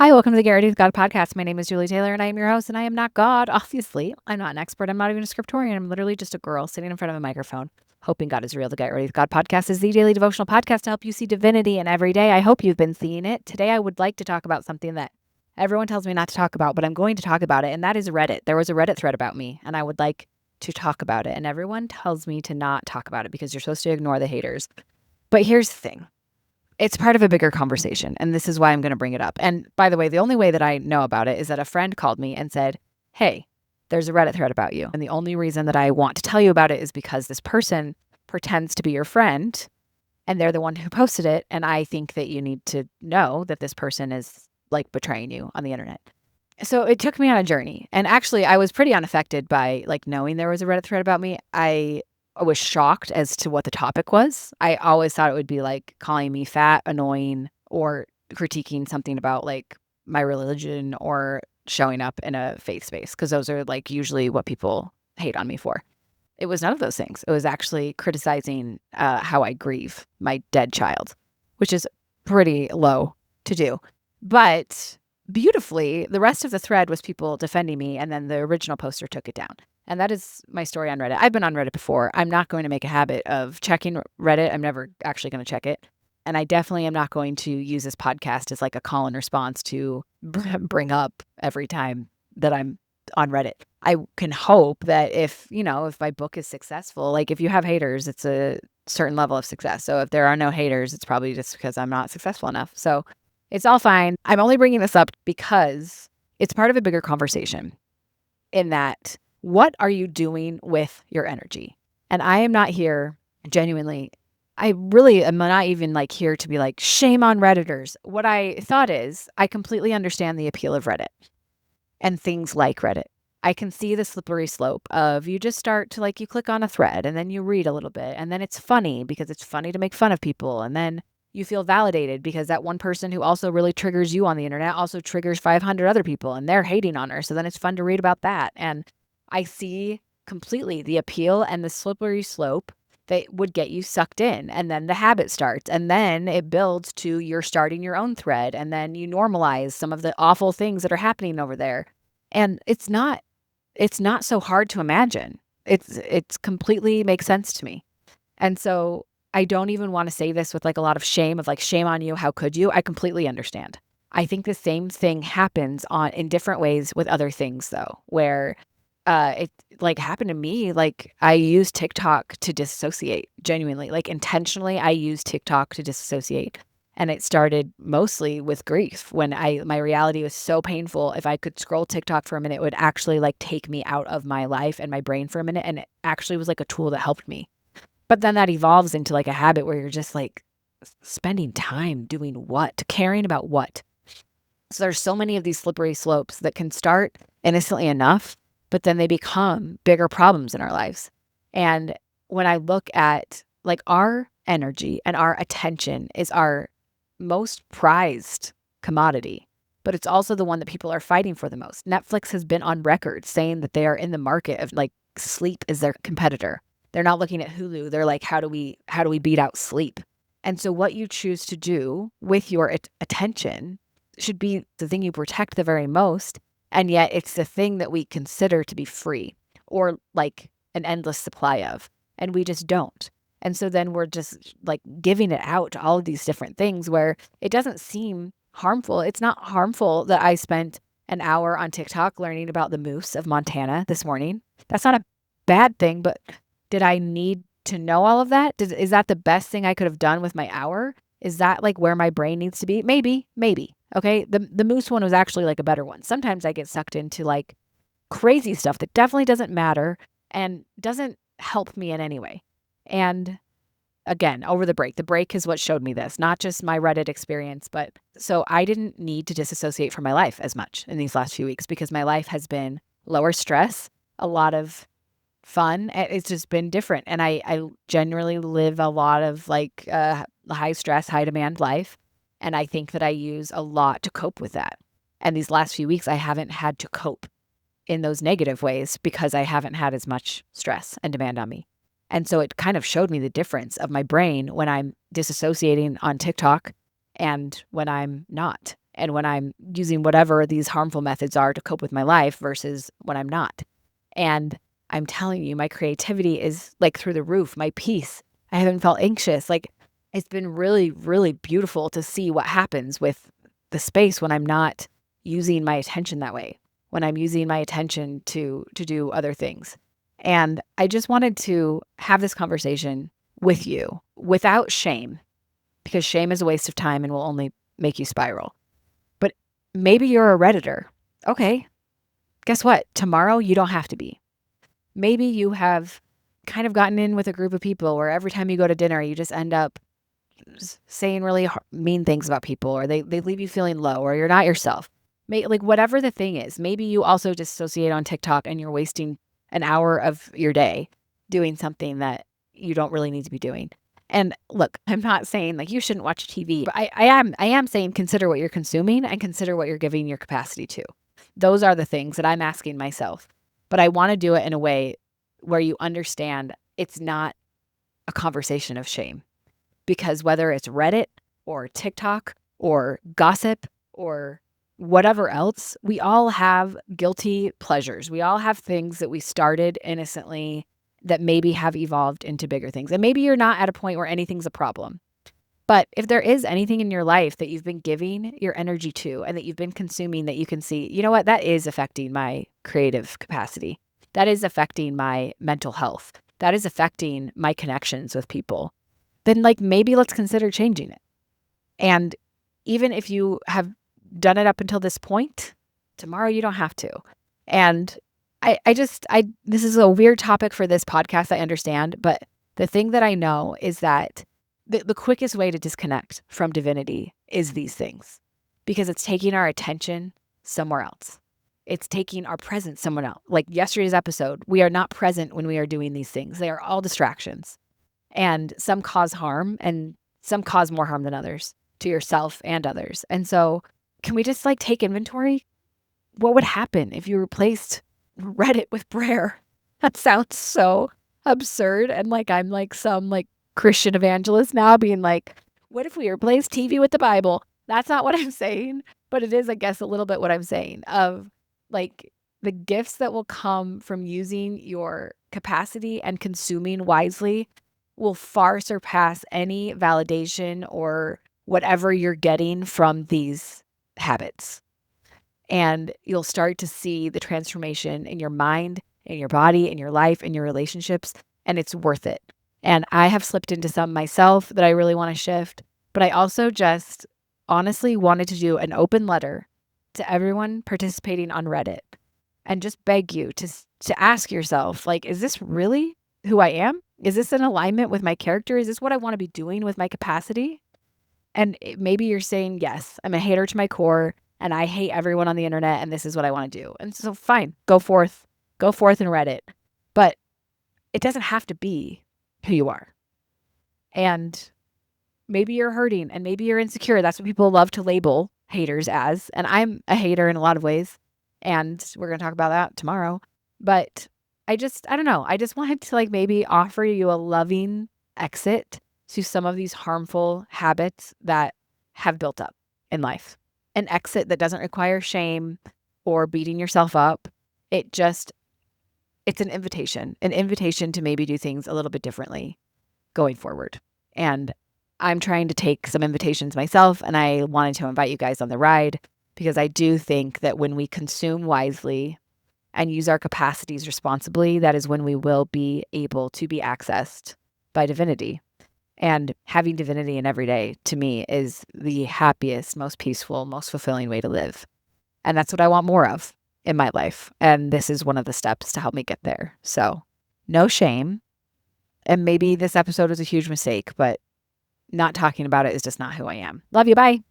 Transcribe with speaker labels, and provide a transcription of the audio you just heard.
Speaker 1: Hi, welcome to the Get Ready with God podcast. My name is Julie Taylor, and I am your host, and I am not God, obviously. I'm not an expert. I'm not even a scriptorian. I'm literally just a girl sitting in front of a microphone, hoping God is real. The Get Ready with God podcast is the daily devotional podcast to help you see divinity in every day. I hope you've been seeing it. Today, I would like to talk about something that everyone tells me not to talk about, but I'm going to talk about it, and that is Reddit. There was a Reddit thread about me, and I would like to talk about it, and everyone tells me to not talk about it because you're supposed to ignore the haters. But here's the thing. It's part of a bigger conversation, and this is why I'm going to bring it up. And by the way, the only way that I know about it is that a friend called me and said, hey, there's a Reddit thread about you. And the only reason that I want to tell you about it is because this person pretends to be your friend, and they're the one who posted it. And I think that you need to know that this person is like betraying you on the internet. So it took me on a journey. And actually, I was pretty unaffected by like knowing there was a Reddit thread about me. I was shocked as to what the topic was. I always thought it would be like calling me fat, annoying, or critiquing something about like my religion or showing up in a faith space, because those are like usually what people hate on me for. It was none of those things. It was actually criticizing how I grieve my dead child, which is pretty low to do. But beautifully, the rest of the thread was people defending me, and then the original poster took it down. And that is my story on Reddit. I've been on Reddit before. I'm not going to make a habit of checking Reddit. I'm never actually going to check it. And I definitely am not going to use this podcast as like a call and response to bring up every time that I'm on Reddit. I can hope that if my book is successful, like if you have haters, it's a certain level of success. So if there are no haters, it's probably just because I'm not successful enough. So it's all fine. I'm only bringing this up because it's part of a bigger conversation in that what are you doing with your energy? And I am not here genuinely. I really am not even like here to be like, shame on Redditors. What I thought is I completely understand the appeal of Reddit and things like Reddit. I can see the slippery slope of you just start to like, you click on a thread and then you read a little bit and then it's funny because it's funny to make fun of people. And then you feel validated because that one person who also really triggers you on the internet also triggers 500 other people and they're hating on her. So then it's fun to read about that. And I see completely the appeal and the slippery slope that would get you sucked in. And then the habit starts. And then it builds to you're starting your own thread. And then you normalize some of the awful things that are happening over there. And it's not so hard to imagine. It's completely makes sense to me. And so I don't even want to say this with like a lot of shame of like, shame on you. How could you? I completely understand. I think the same thing happens in different ways with other things though, where it like happened to me. Like I use TikTok to dissociate genuinely, like intentionally. I use TikTok to dissociate. And it started mostly with grief when my reality was so painful. If I could scroll TikTok for a minute, it would actually like take me out of my life and my brain for a minute. And it actually was like a tool that helped me. But then that evolves into like a habit where you're just like spending time doing what, caring about what. So there's so many of these slippery slopes that can start innocently enough, but then they become bigger problems in our lives. And when I look at like our energy and our attention is our most prized commodity, but it's also the one that people are fighting for the most. Netflix has been on record saying that they are in the market of like sleep is their competitor. They're not looking at Hulu. They're like, how do we beat out sleep? And so what you choose to do with your attention should be the thing you protect the very most. And yet it's the thing that we consider to be free or like an endless supply of, and we just don't. And so then we're just like giving it out to all of these different things where it doesn't seem harmful. It's not harmful that I spent an hour on TikTok learning about the moose of Montana this morning. That's not a bad thing, but did I need to know all of that? Is that the best thing I could have done with my hour? Is that like where my brain needs to be? Maybe. Okay. The moose one was actually like a better one. Sometimes I get sucked into like crazy stuff that definitely doesn't matter and doesn't help me in any way. And again, over the break is what showed me this, not just my Reddit experience, but so I didn't need to disassociate from my life as much in these last few weeks because my life has been lower stress, a lot of fun. It's just been different. And I generally live a lot of like high stress, high demand life. And I think that I use a lot to cope with that. And these last few weeks, I haven't had to cope in those negative ways because I haven't had as much stress and demand on me. And so it kind of showed me the difference of my brain when I'm disassociating on TikTok and when I'm not. and when I'm using whatever these harmful methods are to cope with my life versus when I'm not. And I'm telling you, my creativity is like through the roof, my peace. I haven't felt anxious. Like it's been really, really beautiful to see what happens with the space when I'm not using my attention that way, when I'm using my attention to do other things. And I just wanted to have this conversation with you without shame, because shame is a waste of time and will only make you spiral. But maybe you're a Redditor. Okay, guess what? Tomorrow you don't have to be. Maybe you have kind of gotten in with a group of people where every time you go to dinner, you just end up saying really mean things about people, or they leave you feeling low, or you're not yourself. Like whatever the thing is, maybe you also dissociate on TikTok and you're wasting an hour of your day doing something that you don't really need to be doing. And look, I'm not saying like you shouldn't watch TV, but I am saying consider what you're consuming and consider what you're giving your capacity to. Those are the things that I'm asking myself. But I want to do it in a way where you understand it's not a conversation of shame. Because whether it's Reddit or TikTok or gossip or whatever else, we all have guilty pleasures. We all have things that we started innocently that maybe have evolved into bigger things. And maybe you're not at a point where anything's a problem. But if there is anything in your life that you've been giving your energy to and that you've been consuming that you can see, you know what, that is affecting my creative capacity. That is affecting my mental health. That is affecting my connections with people. Then like maybe let's consider changing it. And even if you have done it up until this point, tomorrow you don't have to. And this is a weird topic for this podcast, I understand, but the thing that I know is that the quickest way to disconnect from divinity is these things, because it's taking our attention somewhere else. It's taking our presence somewhere else. Like yesterday's episode, we are not present when we are doing these things. They are all distractions. And some cause harm and some cause more harm than others to yourself and others. And so can we just like take inventory? What would happen if you replaced Reddit with prayer? That sounds so absurd. And like I'm like some like Christian evangelist now being like, what if we replace TV with the Bible? That's not what I'm saying, but it is, I guess, a little bit what I'm saying of like the gifts that will come from using your capacity and consuming wisely will far surpass any validation or whatever you're getting from these habits. And you'll start to see the transformation in your mind, in your body, in your life, in your relationships, and it's worth it. And I have slipped into some myself that I really want to shift, but I also just honestly wanted to do an open letter to everyone participating on Reddit and just beg you to ask yourself, like, is this really who I am? Is this in alignment with my character? Is this what I want to be doing with my capacity? And maybe you're saying, yes, I'm a hater to my core and I hate everyone on the internet and this is what I want to do. And so fine, go forth and Reddit. But it doesn't have to be who you are. And maybe you're hurting and maybe you're insecure. That's what people love to label haters as. And I'm a hater in a lot of ways. And we're going to talk about that tomorrow. But I don't know. I just wanted to like maybe offer you a loving exit to some of these harmful habits that have built up in life. An exit that doesn't require shame or beating yourself up. It's an invitation to maybe do things a little bit differently going forward. And I'm trying to take some invitations myself, and I wanted to invite you guys on the ride because I do think that when we consume wisely and use our capacities responsibly, that is when we will be able to be accessed by divinity. And having divinity in every day, to me, is the happiest, most peaceful, most fulfilling way to live. And that's what I want more of in my life. And this is one of the steps to help me get there. So no shame. And maybe this episode was a huge mistake, but not talking about it is just not who I am. Love you. Bye.